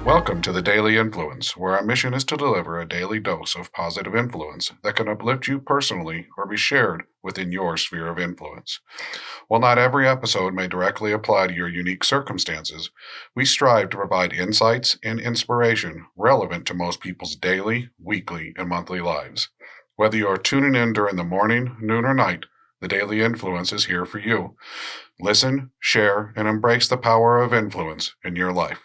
Welcome to the Daily Influence, where our mission is to deliver a daily dose of positive influence that can uplift you personally or be shared within your sphere of influence. While not every episode may directly apply to your unique circumstances, we strive to provide insights and inspiration relevant to most people's daily, weekly, and monthly lives. Whether you are tuning in during the morning, noon, or night, the Daily Influence is here for you. Listen, share, and embrace the power of influence in your life.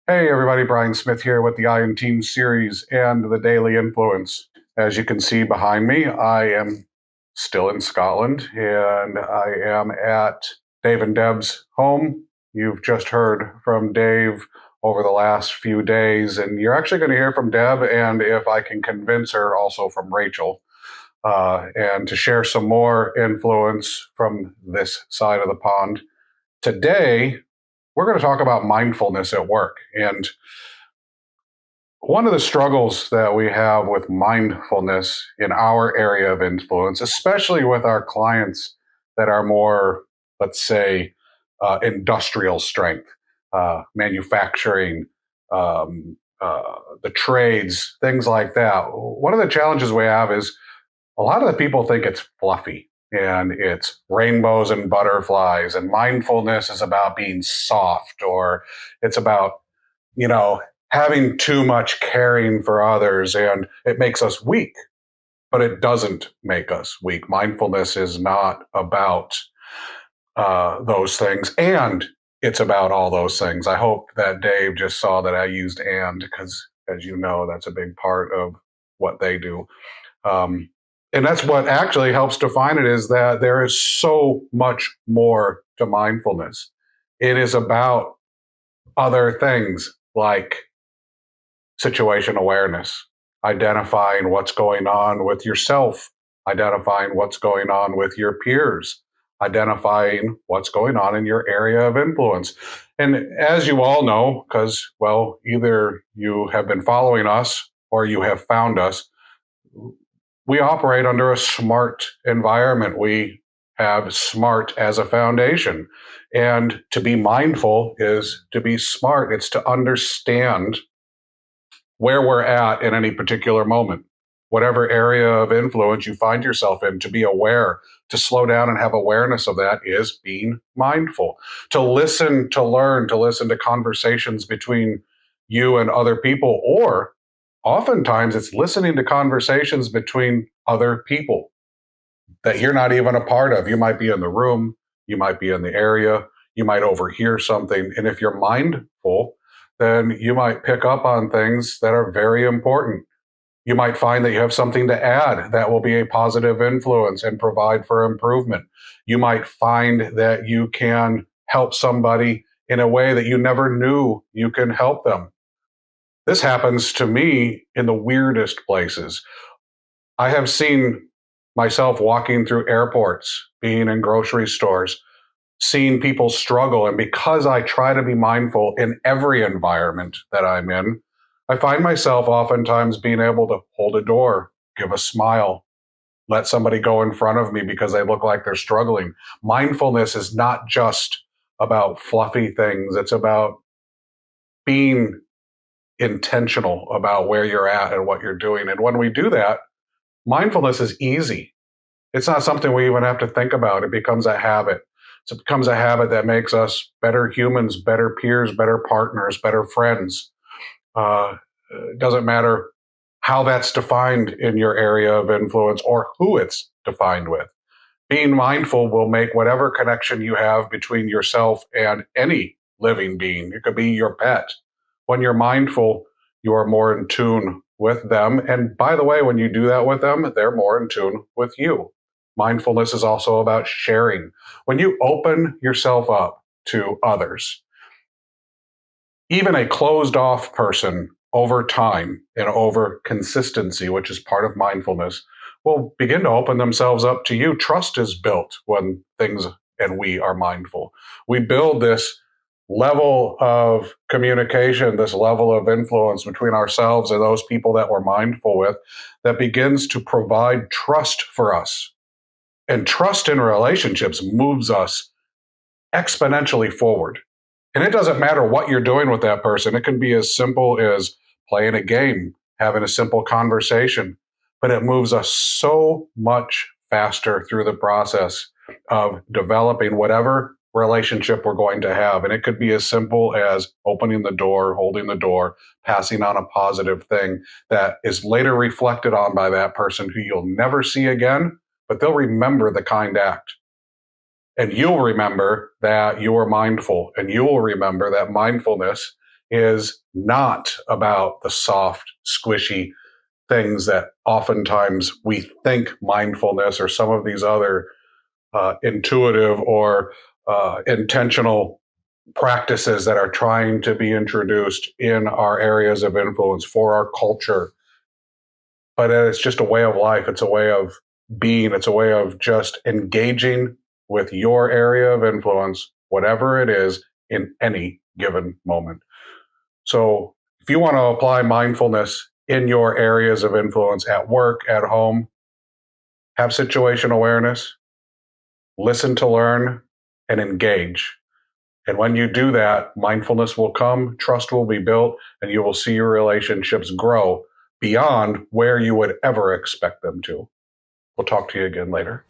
Hey everybody, Brian Smith here with the Iron Team series and the Daily Influence. As you can see behind me, I am still in Scotland and I am at Dave and Deb's home. You've just heard from Dave over the last few days, and you're actually going to hear from Deb, and if I can convince her, also from Rachel, and to share some more influence from this side of the pond. Today, we're going to talk about mindfulness at work. And one of the struggles that we have with mindfulness in our area of influence, especially with our clients that are more, let's say, industrial strength, manufacturing, the trades, things like that. One of the challenges we have is a lot of the people think it's fluffy and it's rainbows and butterflies, and mindfulness is about being soft, or it's about, having too much caring for others and it makes us weak. But it doesn't make us weak. Mindfulness is not about those things, and it's about all those things. I hope that Dave just saw that I used "and" because, as you know, that's a big part of what they do. And that's what actually helps define it, is that there is so much more to mindfulness. It is about other things like situation awareness, identifying what's going on with yourself, identifying what's going on with your peers, identifying what's going on in your area of influence. And as you all know, because, well, either you have been following us or you have found us, we operate under a SMART environment. We have SMART as a foundation. And to be mindful is to be smart. It's to understand where we're at in any particular moment. Whatever area of influence you find yourself in, to be aware, to slow down and have awareness of that is being mindful. To listen, to learn, to listen to conversations between you and other people, or oftentimes it's listening to conversations between other people that you're not even a part of. You might be in the room, you might be in the area, you might overhear something. And if you're mindful, then you might pick up on things that are very important. You might find that you have something to add that will be a positive influence and provide for improvement. You might find that you can help somebody in a way that you never knew you can help them. This happens to me in the weirdest places. I have seen myself walking through airports, being in grocery stores, seeing people struggle. And because I try to be mindful in every environment that I'm in, I find myself oftentimes being able to hold a door, give a smile, let somebody go in front of me because they look like they're struggling. Mindfulness is not just about fluffy things. It's about being intentional about where you're at and what you're doing. And when we do that, mindfulness is easy. It's not something we even have to think about. It becomes a habit. So it becomes a habit that makes us better humans, better peers, better partners, better friends. It doesn't matter how that's defined in your area of influence or who it's defined with. Being mindful will make whatever connection you have between yourself and any living being. It could be your pet. When you're mindful, you are more in tune with them. And by the way, when you do that with them, they're more in tune with you. Mindfulness is also about sharing. When you open yourself up to others, even a closed off person, over time and over consistency, which is part of mindfulness, will begin to open themselves up to you. Trust is built when things and we are mindful. We build this level of communication, this level of influence between ourselves and those people that we're mindful with, that begins to provide trust for us. And trust in relationships moves us exponentially forward. And it doesn't matter what you're doing with that person. It can be as simple as playing a game, having a simple conversation, but it moves us so much faster through the process of developing whatever relationship we're going to have. And it could be as simple as opening the door, holding the door, passing on a positive thing that is later reflected on by that person who you'll never see again, but they'll remember the kind act. And you'll remember that you were mindful, and you will remember that mindfulness is not about the soft, squishy things that oftentimes we think mindfulness or some of these other intuitive or intentional practices that are trying to be introduced in our areas of influence for our culture. But it's just a way of life. It's a way of being. It's a way of just engaging with your area of influence, whatever it is, in any given moment. So if you want to apply mindfulness in your areas of influence at work, at home, have situation awareness, listen to learn, and engage. And when you do that, mindfulness will come, trust will be built, and you will see your relationships grow beyond where you would ever expect them to. We'll talk to you again later.